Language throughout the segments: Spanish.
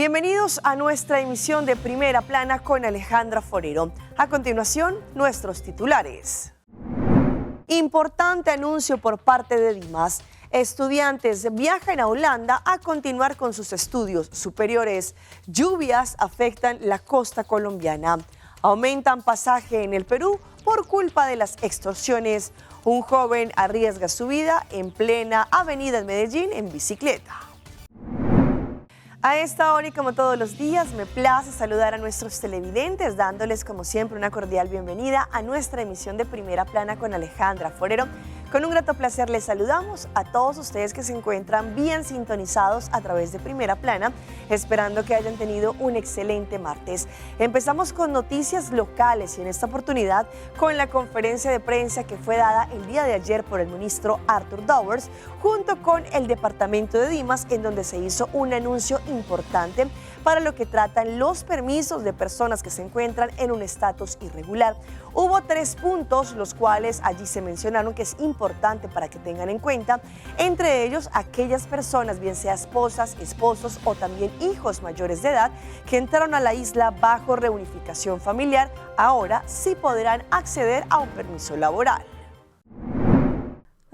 Bienvenidos a nuestra emisión de Primera Plana con Alejandra Forero. A continuación, nuestros titulares. Importante anuncio por parte de Dimas. Estudiantes viajan a Holanda a continuar con sus estudios superiores. Lluvias afectan la costa colombiana. Aumentan pasaje en el Perú por culpa de las extorsiones. Un joven arriesga su vida en plena avenida en Medellín en bicicleta. A esta hora y como todos los días me place saludar a nuestros televidentes dándoles como siempre una cordial bienvenida a nuestra emisión de Primera Plana con Alejandra Forero. Con un grato placer les saludamos a todos ustedes que se encuentran bien sintonizados a través de Primera Plana, esperando que hayan tenido un excelente martes. Empezamos con noticias locales y en esta oportunidad con la conferencia de prensa que fue dada el día de ayer por el ministro Arthur Dowers junto con el departamento de Dimas, en donde se hizo un anuncio importante para lo que tratan los permisos de personas que se encuentran en un estatus irregular. Hubo 3 puntos, los cuales allí se mencionaron que es importante para que tengan en cuenta, entre ellos aquellas personas, bien sea esposas, esposos o también hijos mayores de edad, que entraron a la isla bajo reunificación familiar, ahora sí podrán acceder a un permiso laboral.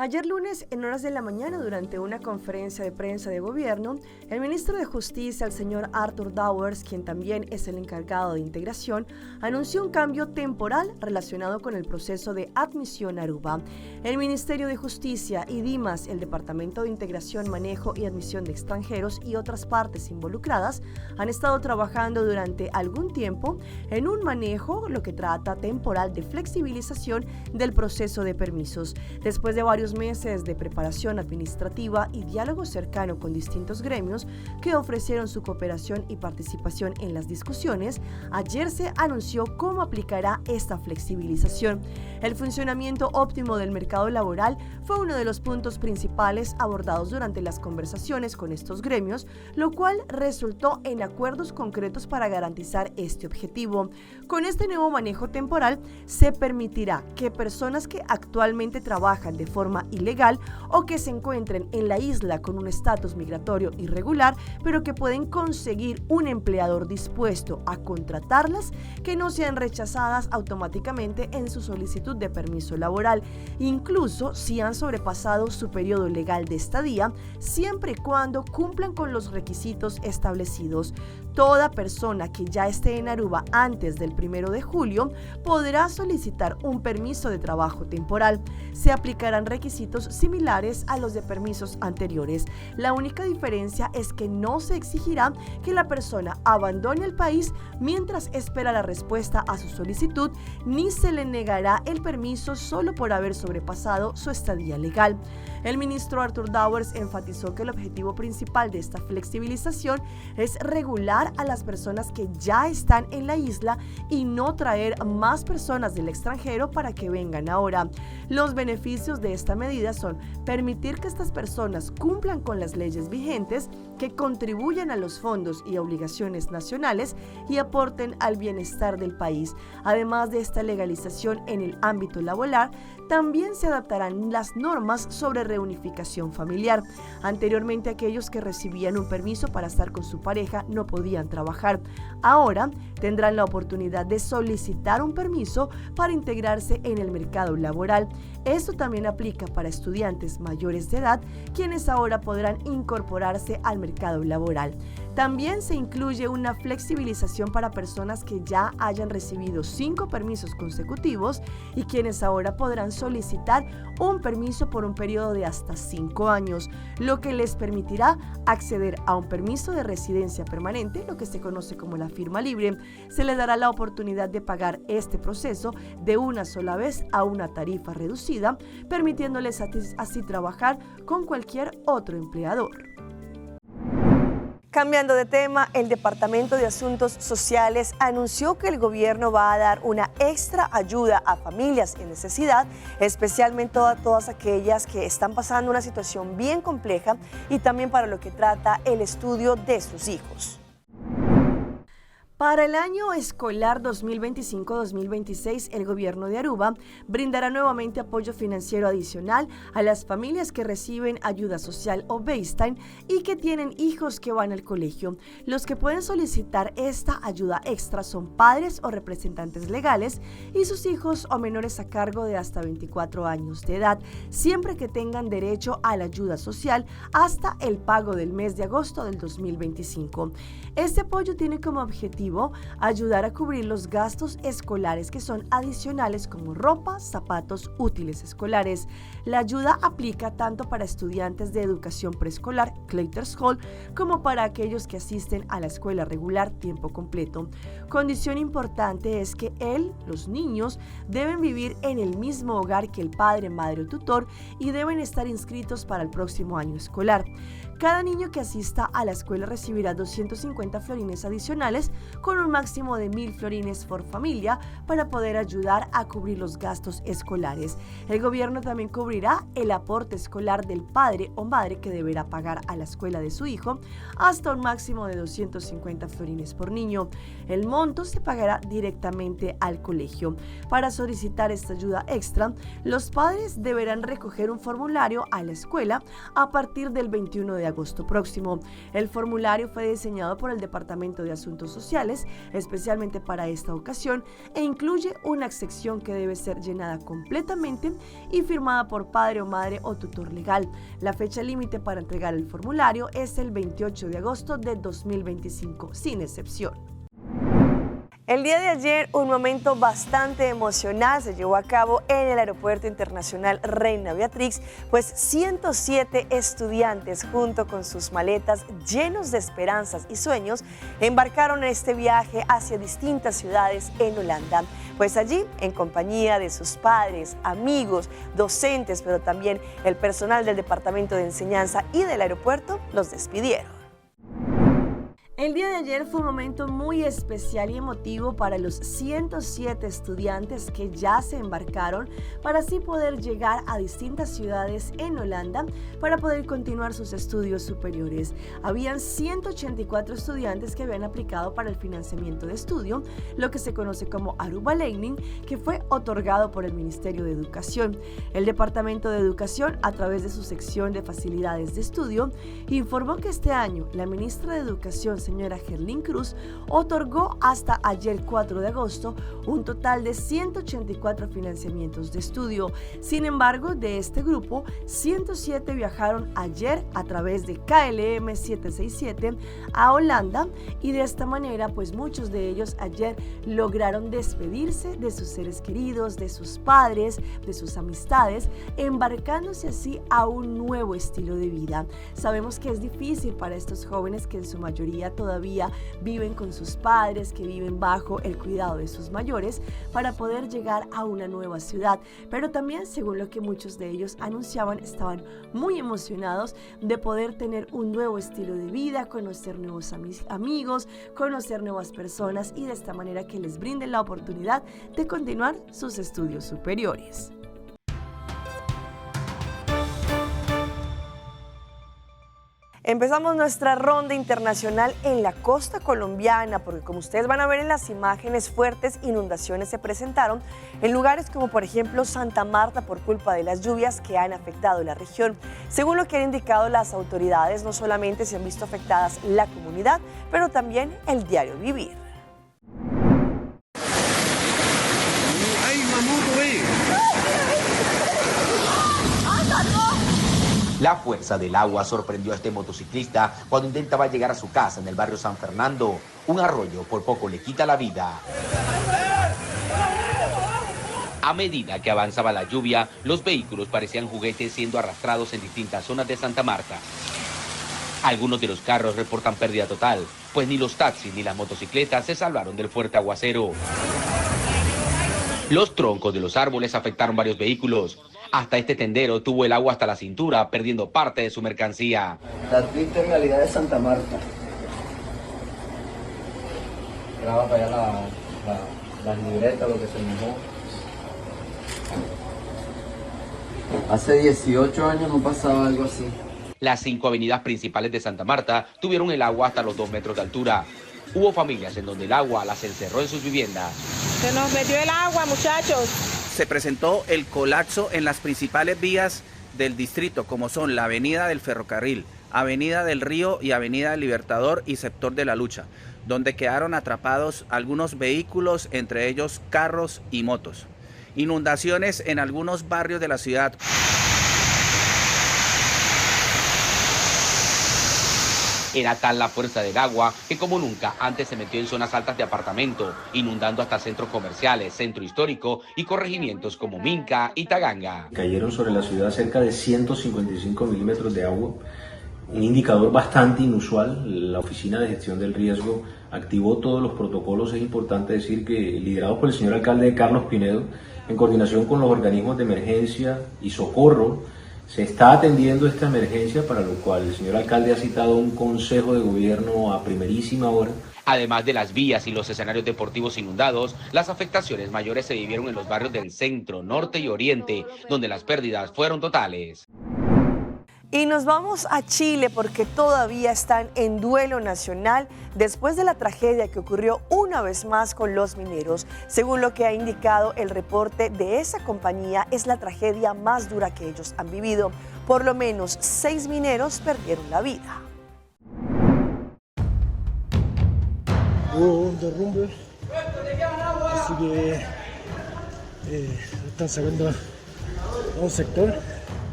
Ayer lunes, en horas de la mañana, durante una conferencia de prensa de gobierno, el ministro de Justicia, el señor Arthur Dowers, quien también es el encargado de integración, anunció un cambio temporal relacionado con el proceso de admisión a Aruba. El Ministerio de Justicia y Dimas, el Departamento de Integración, Manejo y Admisión de Extranjeros y otras partes involucradas han estado trabajando durante algún tiempo en un manejo, lo que trata temporal de flexibilización del proceso de permisos. Después de varios meses de preparación administrativa y diálogo cercano con distintos gremios que ofrecieron su cooperación y participación en las discusiones, ayer se anunció cómo aplicará esta flexibilización. El funcionamiento óptimo del mercado laboral fue uno de los puntos principales abordados durante las conversaciones con estos gremios, lo cual resultó en acuerdos concretos para garantizar este objetivo. Con este nuevo manejo temporal se permitirá que personas que actualmente trabajan de forma ilegal o que se encuentren en la isla con un estatus migratorio irregular, pero que pueden conseguir un empleador dispuesto a contratarlas, que no sean rechazadas automáticamente en su solicitud de permiso laboral, incluso si han sobrepasado su periodo legal de estadía, siempre y cuando cumplan con los requisitos establecidos. Toda persona que ya esté en Aruba antes del 1 de julio podrá solicitar un permiso de trabajo temporal. Se aplicarán requisitos similares a los de permisos anteriores. La única diferencia es que no se exigirá que la persona abandone el país mientras espera la respuesta a su solicitud, ni se le negará el permiso solo por haber sobrepasado su estadía legal. El ministro Arthur Dowers enfatizó que el objetivo principal de esta flexibilización es regular a las personas que ya están en la isla y no traer más personas del extranjero para que vengan ahora. Los beneficios de esta medida son permitir que estas personas cumplan con las leyes vigentes, que contribuyan a los fondos y obligaciones nacionales y aporten al bienestar del país. Además de esta legalización en el ámbito laboral, también se adaptarán las normas sobre reunificación familiar. Anteriormente, aquellos que recibían un permiso para estar con su pareja no podían trabajar. Ahora tendrán la oportunidad de solicitar un permiso para integrarse en el mercado laboral. Esto también aplica para estudiantes mayores de edad, quienes ahora podrán incorporarse al mercado laboral. También se incluye una flexibilización para personas que ya hayan recibido 5 permisos consecutivos y quienes ahora podrán solicitar un permiso por un periodo de hasta 5 años, lo que les permitirá acceder a un permiso de residencia permanente, lo que se conoce como la firma libre. Se les dará la oportunidad de pagar este proceso de una sola vez a una tarifa reducida, permitiéndoles así trabajar con cualquier otro empleador. Cambiando de tema, el Departamento de Asuntos Sociales anunció que el gobierno va a dar una extra ayuda a familias en necesidad, especialmente a todas aquellas que están pasando una situación bien compleja y también para lo que trata el estudio de sus hijos. Para el año escolar 2025-2026, el gobierno de Aruba brindará nuevamente apoyo financiero adicional a las familias que reciben ayuda social o Baseline y que tienen hijos que van al colegio. Los que pueden solicitar esta ayuda extra son padres o representantes legales y sus hijos o menores a cargo de hasta 24 años de edad, siempre que tengan derecho a la ayuda social hasta el pago del mes de agosto del 2025. Este apoyo tiene como objetivo ayudar a cubrir los gastos escolares que son adicionales como ropa, zapatos, útiles escolares. La ayuda aplica tanto para estudiantes de educación preescolar, Clayters Hall, como para aquellos que asisten a la escuela regular tiempo completo. Condición importante es que los niños, deben vivir en el mismo hogar que el padre, madre o tutor y deben estar inscritos para el próximo año escolar. Cada niño que asista a la escuela recibirá 250 florines adicionales con un máximo de 1,000 florines por familia para poder ayudar a cubrir los gastos escolares. El gobierno también cubrirá el aporte escolar del padre o madre que deberá pagar a la escuela de su hijo hasta un máximo de 250 florines por niño. El monto se pagará directamente al colegio. Para solicitar esta ayuda extra, los padres deberán recoger un formulario a la escuela a partir del 21 de agosto próximo. El formulario fue diseñado por el Departamento de Asuntos Sociales, especialmente para esta ocasión, e incluye una sección que debe ser llenada completamente y firmada por padre o madre o tutor legal. La fecha límite para entregar el formulario es el 28 de agosto de 2025, sin excepción. El día de ayer, un momento bastante emocional se llevó a cabo en el Aeropuerto Internacional Reina Beatrix, pues 107 estudiantes junto con sus maletas llenos de esperanzas y sueños embarcaron en este viaje hacia distintas ciudades en Holanda. Pues allí, en compañía de sus padres, amigos, docentes, pero también el personal del Departamento de Enseñanza y del aeropuerto, los despidieron. El día de ayer fue un momento muy especial y emotivo para los 107 estudiantes que ya se embarcaron para así poder llegar a distintas ciudades en Holanda para poder continuar sus estudios superiores. Habían 184 estudiantes que habían aplicado para el financiamiento de estudio, lo que se conoce como Aruba Learning, que fue otorgado por el Ministerio de Educación. El Departamento de Educación, a través de su sección de facilidades de estudio, informó que este año la ministra de Educación, señora Gerlín Cruz, otorgó hasta ayer 4 de agosto un total de 184 financiamientos de estudio. Sin embargo, de este grupo, 107 viajaron ayer a través de KLM 767 a Holanda y de esta manera, pues muchos de ellos ayer lograron despedirse de sus seres queridos, de sus padres, de sus amistades, embarcándose así a un nuevo estilo de vida. Sabemos que es difícil para estos jóvenes que en su mayoría todavía viven con sus padres, que viven bajo el cuidado de sus mayores, para poder llegar a una nueva ciudad. Pero también, según lo que muchos de ellos anunciaban, estaban muy emocionados de poder tener un nuevo estilo de vida, conocer nuevos amigos, conocer nuevas personas y de esta manera que les brinden la oportunidad de continuar sus estudios superiores. Empezamos nuestra ronda internacional en la costa colombiana, porque como ustedes van a ver en las imágenes, fuertes inundaciones se presentaron en lugares como por ejemplo Santa Marta por culpa de las lluvias que han afectado la región. Según lo que han indicado las autoridades, no solamente se han visto afectadas la comunidad, pero también el diario vivir. La fuerza del agua sorprendió a este motociclista cuando intentaba llegar a su casa en el barrio San Fernando. Un arroyo por poco le quita la vida. A medida que avanzaba la lluvia, los vehículos parecían juguetes siendo arrastrados en distintas zonas de Santa Marta. Algunos de los carros reportan pérdida total, pues ni los taxis ni las motocicletas se salvaron del fuerte aguacero. Los troncos de los árboles afectaron varios vehículos. Hasta este tendero tuvo el agua hasta la cintura, perdiendo parte de su mercancía. La triste realidad de Santa Marta. Graba para allá las libretas, lo que se mojó. Hace 18 años no pasaba algo así. Las 5 avenidas principales de Santa Marta tuvieron el agua hasta los 2 metros de altura. Hubo familias en donde el agua las encerró en sus viviendas. Se nos metió el agua, muchachos. Se presentó el colapso en las principales vías del distrito, como son la Avenida del Ferrocarril, Avenida del Río y Avenida del Libertador y Sector de la Lucha, donde quedaron atrapados algunos vehículos, entre ellos carros y motos. Inundaciones en algunos barrios de la ciudad. Era tal la fuerza del agua que como nunca antes se metió en zonas altas de apartamento, inundando hasta centros comerciales, centro histórico y corregimientos como Minca y Taganga. Cayeron sobre la ciudad cerca de 155 milímetros de agua, un indicador bastante inusual. La Oficina de Gestión del Riesgo activó todos los protocolos. Es importante decir que, liderados por el señor alcalde Carlos Pinedo, en coordinación con los organismos de emergencia y socorro, se está atendiendo esta emergencia, para lo cual el señor alcalde ha citado un consejo de gobierno a primerísima hora. Además de las vías y los escenarios deportivos inundados, las afectaciones mayores se vivieron en los barrios del centro, norte y oriente, donde las pérdidas fueron totales. Y nos vamos a Chile porque todavía están en duelo nacional después de la tragedia que ocurrió una vez más con los mineros. Según lo que ha indicado el reporte de esa compañía, es la tragedia más dura que ellos han vivido. Por lo menos 6 mineros perdieron la vida. Hubo un derrumbe, así que están sacando a un sector.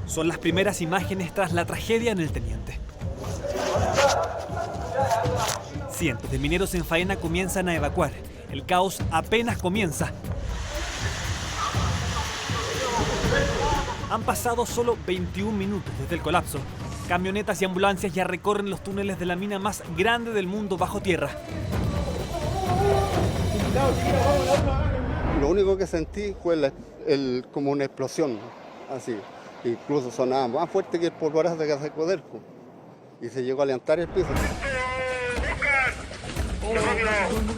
Son las primeras imágenes tras la tragedia en el Teniente. Cientos de mineros en faena comienzan a evacuar. El caos apenas comienza. Han pasado solo 21 minutos desde el colapso. Camionetas y ambulancias ya recorren los túneles de la mina más grande del mundo bajo tierra. Lo único que sentí fue como una explosión, así. Incluso sonaba más fuerte que el polvorazo de Casacoderco y se llegó a levantar el piso.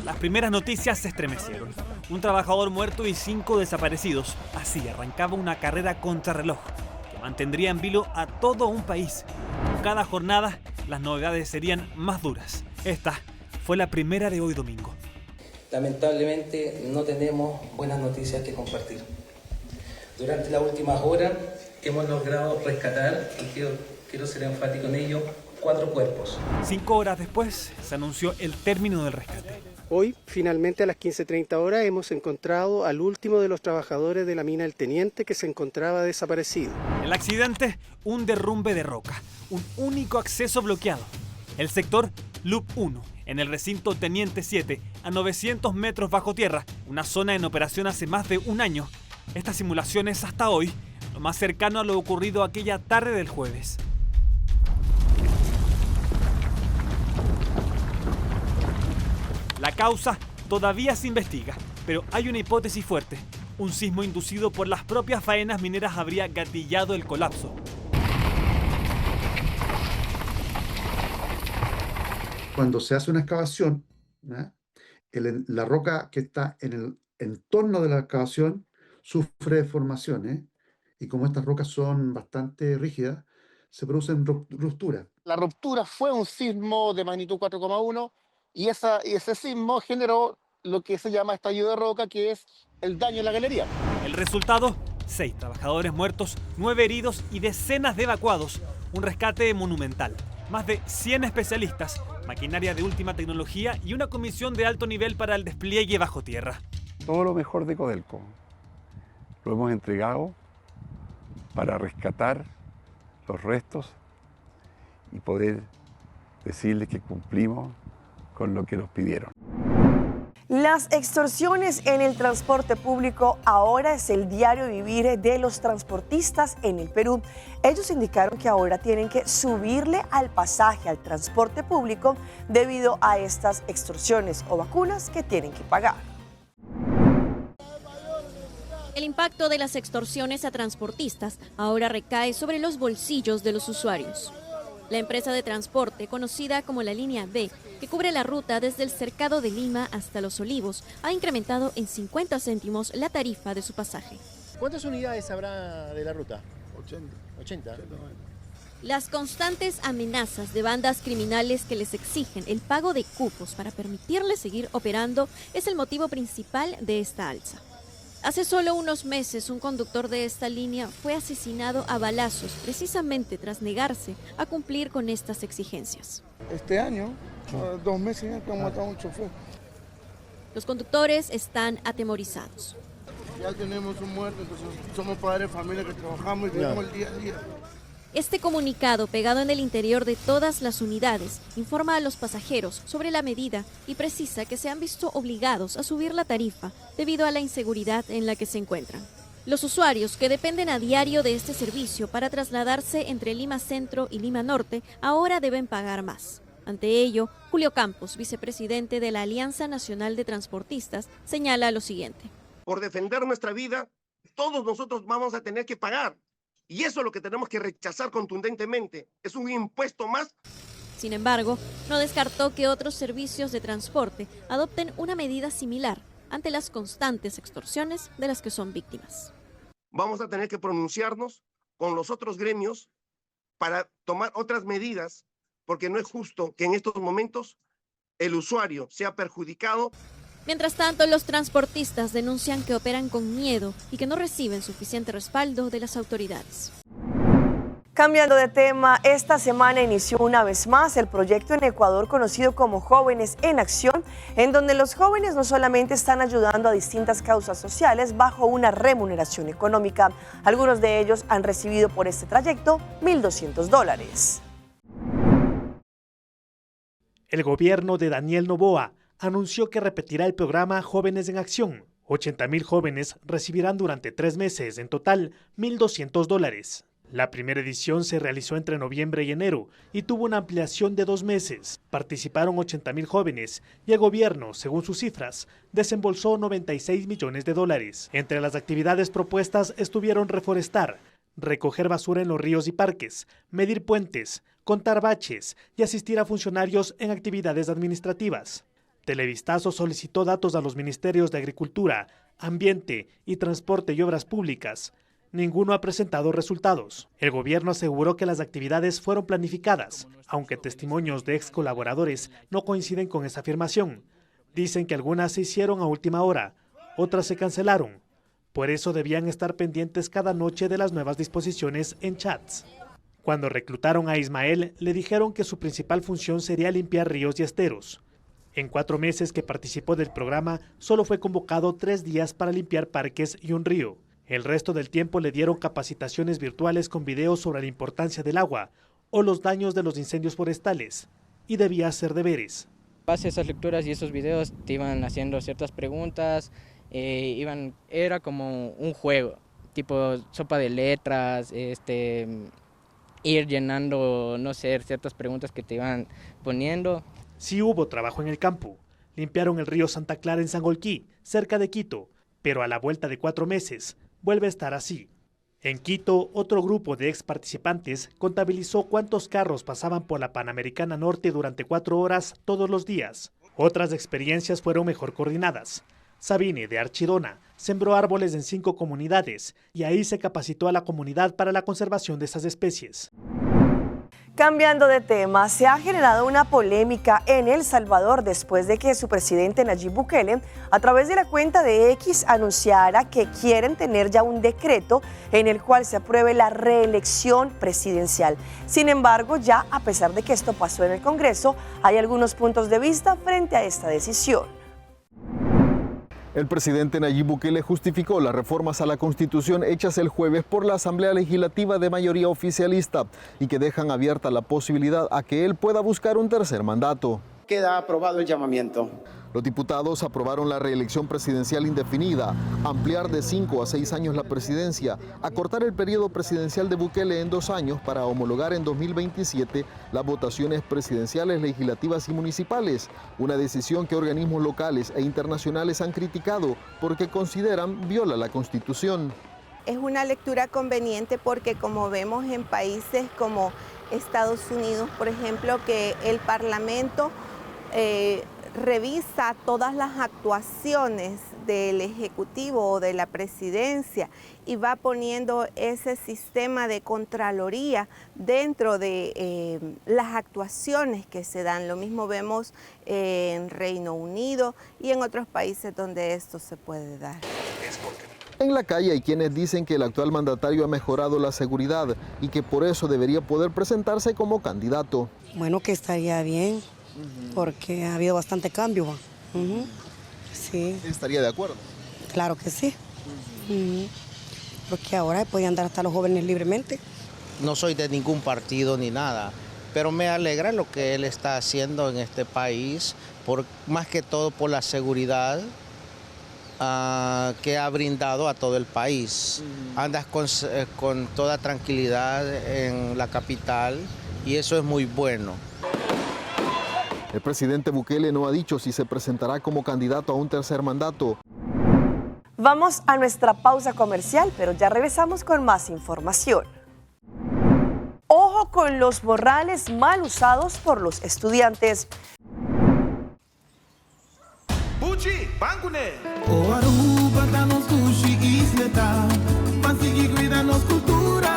Las primeras noticias se estremecieron. Un trabajador muerto y 5 desaparecidos. Así arrancaba una carrera contrarreloj que mantendría en vilo a todo un país. Cada jornada las novedades serían más duras. Esta fue la primera de hoy domingo. Lamentablemente no tenemos buenas noticias que compartir. Durante las últimas horas hemos logrado rescatar, y quiero ser enfático en ello, 4 cuerpos. 5 horas después se anunció el término del rescate. Hoy, finalmente a las 15:30 horas, hemos encontrado al último de los trabajadores de la mina El Teniente que se encontraba desaparecido. El accidente, un derrumbe de roca, un único acceso bloqueado. El sector Loop 1, en el recinto Teniente 7, a 900 metros bajo tierra, una zona en operación hace más de un año. Esta simulación es hasta hoy lo más cercano a lo ocurrido aquella tarde del jueves. La causa todavía se investiga, pero hay una hipótesis fuerte. Un sismo inducido por las propias faenas mineras habría gatillado el colapso. Cuando se hace una excavación, ¿no?, la roca que está en el entorno de la excavación sufre deformaciones, y como estas rocas son bastante rígidas, se producen rupturas. La ruptura fue un sismo de magnitud 4,1 y ese sismo generó lo que se llama estallido de roca, que es el daño en la galería. El resultado, 6 trabajadores muertos, 9 heridos y decenas de evacuados. Un rescate monumental. Más de 100 especialistas, maquinaria de última tecnología y una comisión de alto nivel para el despliegue bajo tierra. Todo lo mejor de Codelco lo hemos entregado para rescatar los restos y poder decirles que cumplimos con lo que nos pidieron. Las extorsiones en el transporte público ahora es el diario vivir de los transportistas en el Perú. Ellos indicaron que ahora tienen que subirle al pasaje al transporte público debido a estas extorsiones o vacunas que tienen que pagar. El impacto de las extorsiones a transportistas ahora recae sobre los bolsillos de los usuarios. La empresa de transporte, conocida como la Línea B, que cubre la ruta desde el Cercado de Lima hasta Los Olivos, ha incrementado en 50 céntimos la tarifa de su pasaje. ¿Cuántas unidades habrá de la ruta? 80. Las constantes amenazas de bandas criminales que les exigen el pago de cupos para permitirles seguir operando es el motivo principal de esta alza. Hace solo unos meses, un conductor de esta línea fue asesinado a balazos precisamente tras negarse a cumplir con estas exigencias. Este año, 2 meses ya que han matado a un chofer. Los conductores están atemorizados. Ya tenemos un muerto, entonces somos padres de familia que trabajamos y tenemos el día a día. Este comunicado, pegado en el interior de todas las unidades, informa a los pasajeros sobre la medida y precisa que se han visto obligados a subir la tarifa debido a la inseguridad en la que se encuentran. Los usuarios que dependen a diario de este servicio para trasladarse entre Lima Centro y Lima Norte ahora deben pagar más. Ante ello, Julio Campos, vicepresidente de la Alianza Nacional de Transportistas, señala lo siguiente. Por defender nuestra vida, todos nosotros vamos a tener que pagar. Y eso es lo que tenemos que rechazar contundentemente. Es un impuesto más. Sin embargo, no descartó que otros servicios de transporte adopten una medida similar ante las constantes extorsiones de las que son víctimas. Vamos a tener que pronunciarnos con los otros gremios para tomar otras medidas, porque no es justo que en estos momentos el usuario sea perjudicado. Mientras tanto, los transportistas denuncian que operan con miedo y que no reciben suficiente respaldo de las autoridades. Cambiando de tema, esta semana inició una vez más el proyecto en Ecuador conocido como Jóvenes en Acción, en donde los jóvenes no solamente están ayudando a distintas causas sociales bajo una remuneración económica. Algunos de ellos han recibido por este trayecto $1.200. El gobierno de Daniel Noboa anunció que repetirá el programa Jóvenes en Acción. 80.000 jóvenes recibirán durante 3 meses, en total $1.200. La primera edición se realizó entre noviembre y enero y tuvo una ampliación de 2 meses. Participaron 80.000 jóvenes y el gobierno, según sus cifras, desembolsó $96 millones. Entre las actividades propuestas estuvieron reforestar, recoger basura en los ríos y parques, medir puentes, contar baches y asistir a funcionarios en actividades administrativas. Televistazo solicitó datos a los ministerios de Agricultura, Ambiente y Transporte y Obras Públicas. Ninguno ha presentado resultados. El gobierno aseguró que las actividades fueron planificadas, aunque testimonios de ex colaboradores no coinciden con esa afirmación. Dicen que algunas se hicieron a última hora, otras se cancelaron. Por eso debían estar pendientes cada noche de las nuevas disposiciones en chats. Cuando reclutaron a Ismael, le dijeron que su principal función sería limpiar ríos y esteros. En 4 meses que participó del programa, solo fue convocado 3 días para limpiar parques y un río. El resto del tiempo le dieron capacitaciones virtuales con videos sobre la importancia del agua o los daños de los incendios forestales, y debía hacer deberes. En base a esas lecturas y esos videos te iban haciendo ciertas preguntas, era como un juego, tipo sopa de letras, ir llenando, no sé, ciertas preguntas que te iban poniendo. Sí hubo trabajo en el campo. Limpiaron el río Santa Clara en Sangolquí, cerca de Quito, pero a la vuelta de 4 meses vuelve a estar así. En Quito, otro grupo de ex participantes contabilizó cuántos carros pasaban por la Panamericana Norte durante 4 horas todos los días. Otras experiencias fueron mejor coordinadas. Sabine, de Archidona, sembró árboles en 5 comunidades y ahí se capacitó a la comunidad para la conservación de esas especies. Cambiando de tema, se ha generado una polémica en El Salvador después de que su presidente Nayib Bukele, a través de la cuenta de X, anunciara que quieren tener ya un decreto en el cual se apruebe la reelección presidencial. Sin embargo, ya a pesar de que esto pasó en el Congreso, hay algunos puntos de vista frente a esta decisión. El presidente Nayib Bukele justificó las reformas a la Constitución hechas el jueves por la Asamblea Legislativa de mayoría oficialista y que dejan abierta la posibilidad a que él pueda buscar un tercer mandato. Queda aprobado el llamamiento. Los diputados aprobaron la reelección presidencial indefinida, ampliar de 5 a 6 años la presidencia, acortar el periodo presidencial de Bukele en 2 años para homologar en 2027 las votaciones presidenciales, legislativas y municipales, una decisión que organismos locales e internacionales han criticado porque consideran viola la Constitución. Es una lectura conveniente porque, como vemos en países como Estados Unidos, por ejemplo, que el Parlamento revisa todas las actuaciones del Ejecutivo o de la Presidencia y va poniendo ese sistema de Contraloría dentro de las actuaciones que se dan. Lo mismo vemos en Reino Unido y en otros países donde esto se puede dar. En la calle hay quienes dicen que el actual mandatario ha mejorado la seguridad y que por eso debería poder presentarse como candidato. Bueno, que estaría bien, porque ha habido bastante cambio. Sí. ¿Estaría de acuerdo? Claro que sí. Porque ahora pueden andar hasta los jóvenes libremente. No soy de ningún partido ni nada, pero me alegra lo que él está haciendo en este país, más que todo por la seguridad que ha brindado a todo el país. Andas con toda tranquilidad en la capital y eso es muy bueno. El presidente Bukele no ha dicho si se presentará como candidato a un tercer mandato. Vamos a nuestra pausa comercial, pero ya regresamos con más información. Ojo con los morrales mal usados por los estudiantes. Buchi, bancune. O Aruba danos sushi isleta, Pansigi cuidanos cultura,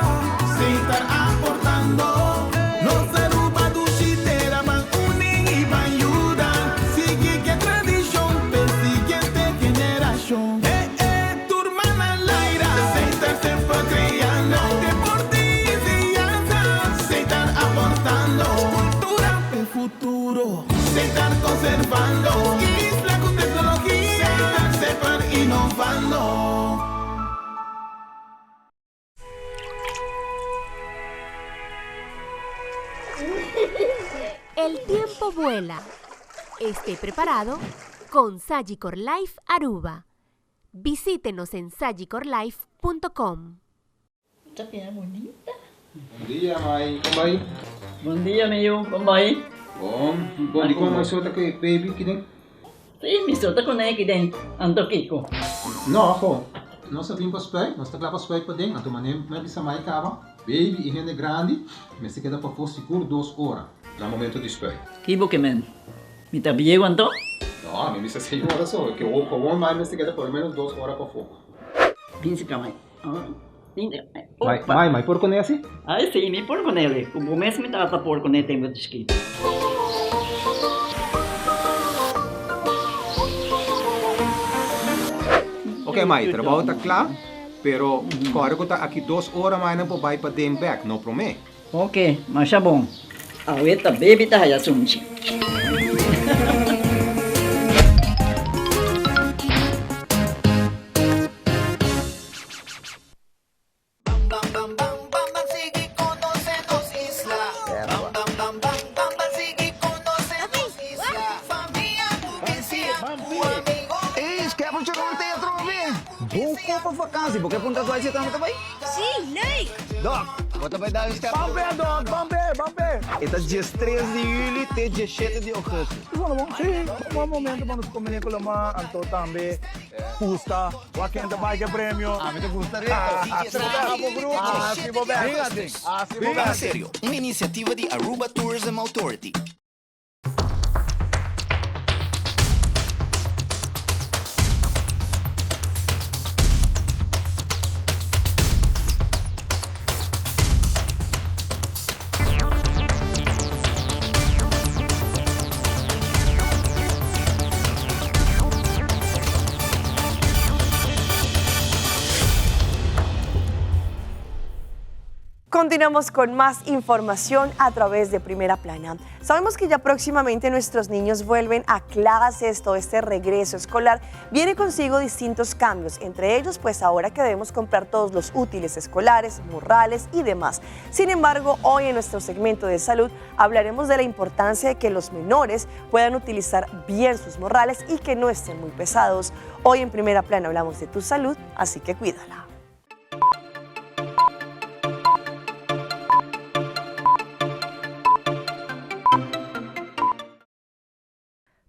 se estar aportando. Los Aruba dushi te daban unen y van ayudan, sigue que tradición, per siguiente generación. Tu hermana Laira, se estar siempre creando, deporte y enseñanza, se estar aportando, cultura del futuro, se estar conservando. El tiempo vuela. Esté preparado con Sagicor Life Aruba. Visítenos en sagicorlife.com. Esta piedra bonita. Bom dia, mãe. Como vai? Bom dia, meu. Como vai? Bom dia, como você está com baby aqui dentro? Sim, me solta com ele aqui dentro. Ando Kiko. Não, pô. Nós vimos para os pés, nós estamos para os pés para dentro. Então, mané, me avisa mais cava. Baby e rende grande, mas se queda para for seguro 2 horas. No momento de espera. Que bom que men. Me tá bem quanto? Não, a mim disse 6 horas só. Que o bom mais se queda por menos 2 horas para fogo. 15 kamay. Mai, por con esse? Ai, sim, me por com ele. O mês me tá por com ele tem muito escrito. Ok, Mai, trabalho está claro, pero agora que está aqui 2 horas mais não pode para dem back, não promete. Ok, mas tá bom. Ahorita baby tá já sunchi. Porque punta tu aja tama também? Sim, Lake. Doc, bota vai dar step. Bambe, Doc, bambe. Esta dia 3 de julho até dia 7 de agosto. Sim, um momento para nos comunicar com a Anto também. Custa, o quem vai que prêmio. A mim te gostaria. Venga, sério, uma iniciativa de Aruba Tourism Authority. Continuamos con más información a través de Primera Plana. Sabemos que ya próximamente nuestros niños vuelven a clases, todo este regreso escolar viene consigo distintos cambios, entre ellos pues ahora que debemos comprar todos los útiles escolares, morrales y demás. Sin embargo, hoy en nuestro segmento de salud hablaremos de la importancia de que los menores puedan utilizar bien sus morrales y que no estén muy pesados. Hoy en Primera Plana hablamos de tu salud, así que cuídala.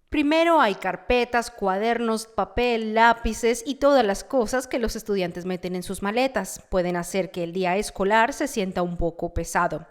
Primero hay carpetas, cuadernos, papel, lápices y todas las cosas que los estudiantes meten en sus maletas. Pueden hacer que el día escolar se sienta un poco pesado.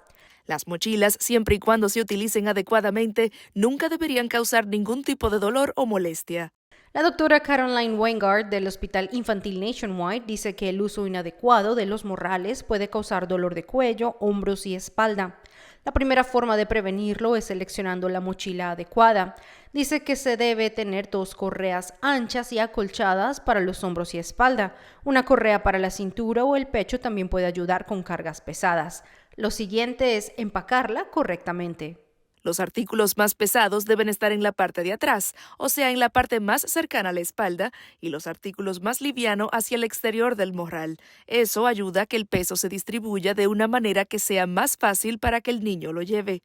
Las mochilas, siempre y cuando se utilicen adecuadamente, nunca deberían causar ningún tipo de dolor o molestia. La doctora Caroline Weingart del Hospital Infantil Nationwide dice que el uso inadecuado de los morrales puede causar dolor de cuello, hombros y espalda. La primera forma de prevenirlo es seleccionando la mochila adecuada. Dice que se debe tener 2 correas anchas y acolchadas para los hombros y espalda. Una correa para la cintura o el pecho también puede ayudar con cargas pesadas. Lo siguiente es empacarla correctamente. Los artículos más pesados deben estar en la parte de atrás, o sea, en la parte más cercana a la espalda, y los artículos más livianos hacia el exterior del morral. Eso ayuda a que el peso se distribuya de una manera que sea más fácil para que el niño lo lleve.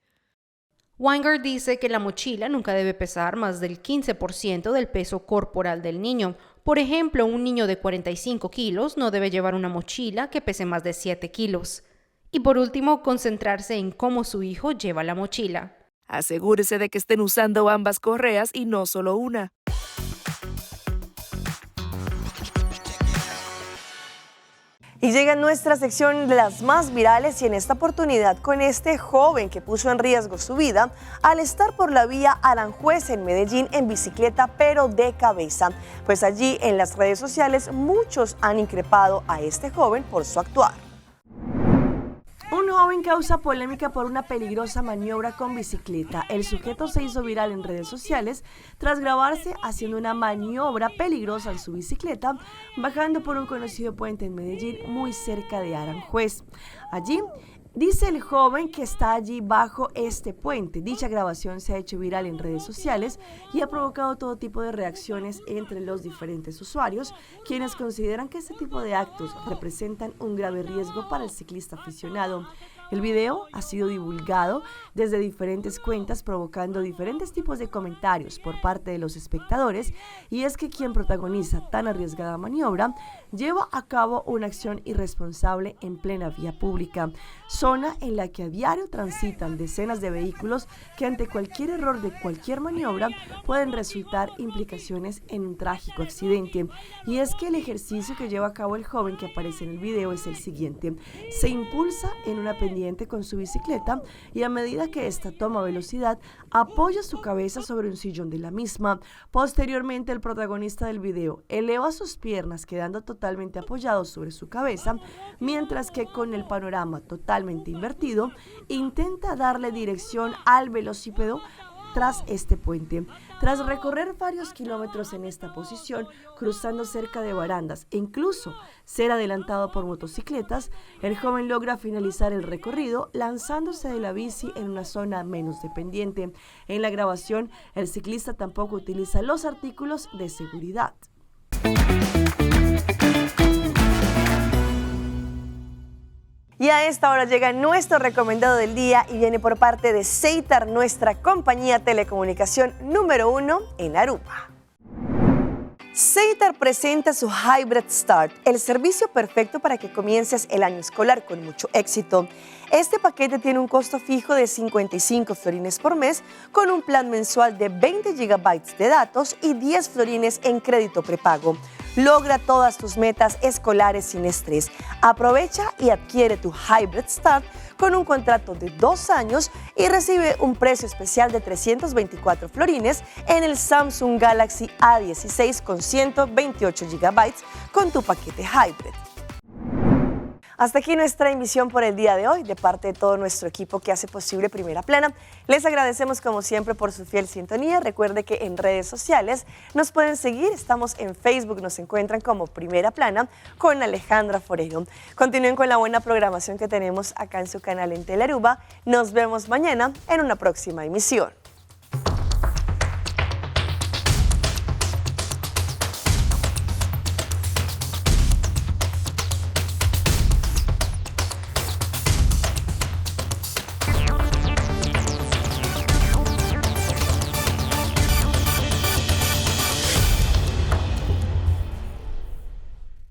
Weingart dice que la mochila nunca debe pesar más del 15% del peso corporal del niño. Por ejemplo, un niño de 45 kilos no debe llevar una mochila que pese más de 7 kilos. Y por último, concentrarse en cómo su hijo lleva la mochila. Asegúrese de que estén usando ambas correas y no solo una. Y llega nuestra sección de las más virales y en esta oportunidad con este joven que puso en riesgo su vida al estar por la vía Aranjuez en Medellín en bicicleta pero de cabeza. Pues allí en las redes sociales muchos han increpado a este joven por su actuar. Un joven causa polémica por una peligrosa maniobra con bicicleta. El sujeto se hizo viral en redes sociales tras grabarse haciendo una maniobra peligrosa en su bicicleta, bajando por un conocido puente en Medellín muy cerca de Aranjuez. Allí dice el joven que está allí bajo este puente. Dicha grabación se ha hecho viral en redes sociales y ha provocado todo tipo de reacciones entre los diferentes usuarios, quienes consideran que este tipo de actos representan un grave riesgo para el ciclista aficionado. El video ha sido divulgado desde diferentes cuentas, provocando diferentes tipos de comentarios por parte de los espectadores, y es que quien protagoniza tan arriesgada maniobra lleva a cabo una acción irresponsable en plena vía pública, zona en la que a diario transitan decenas de vehículos que ante cualquier error de cualquier maniobra pueden resultar implicaciones en un trágico accidente. Y es que el ejercicio que lleva a cabo el joven que aparece en el video es el siguiente: se impulsa en una pendiente con su bicicleta y a medida que ésta toma velocidad apoya su cabeza sobre un sillón de la misma. Posteriormente, el protagonista del video eleva sus piernas quedando totalmente apoyado sobre su cabeza, mientras que con el panorama totalmente invertido intenta darle dirección al velocípedo tras este puente. Tras recorrer varios kilómetros en esta posición, cruzando cerca de barandas e incluso ser adelantado por motocicletas, el joven logra finalizar el recorrido lanzándose de la bici en una zona menos de pendiente. En la grabación, el ciclista tampoco utiliza los artículos de seguridad. Y a esta hora llega nuestro recomendado del día y viene por parte de Ceitar, nuestra compañía telecomunicación número 1 en Aruba. Ceitar presenta su Hybrid Start, el servicio perfecto para que comiences el año escolar con mucho éxito. Este paquete tiene un costo fijo de 55 florines por mes, con un plan mensual de 20 GB de datos y 10 florines en crédito prepago. Logra todas tus metas escolares sin estrés. Aprovecha y adquiere tu Hybrid Start con un contrato de 2 años y recibe un precio especial de 324 florines en el Samsung Galaxy A16 con 128 GB con tu paquete Hybrid. Hasta aquí nuestra emisión por el día de hoy. De parte de todo nuestro equipo que hace posible Primera Plana, les agradecemos como siempre por su fiel sintonía. Recuerde que en redes sociales nos pueden seguir. Estamos en Facebook, nos encuentran como Primera Plana con Alejandra Forero. Continúen con la buena programación que tenemos acá en su canal en Telearuba. Nos vemos mañana en una próxima emisión.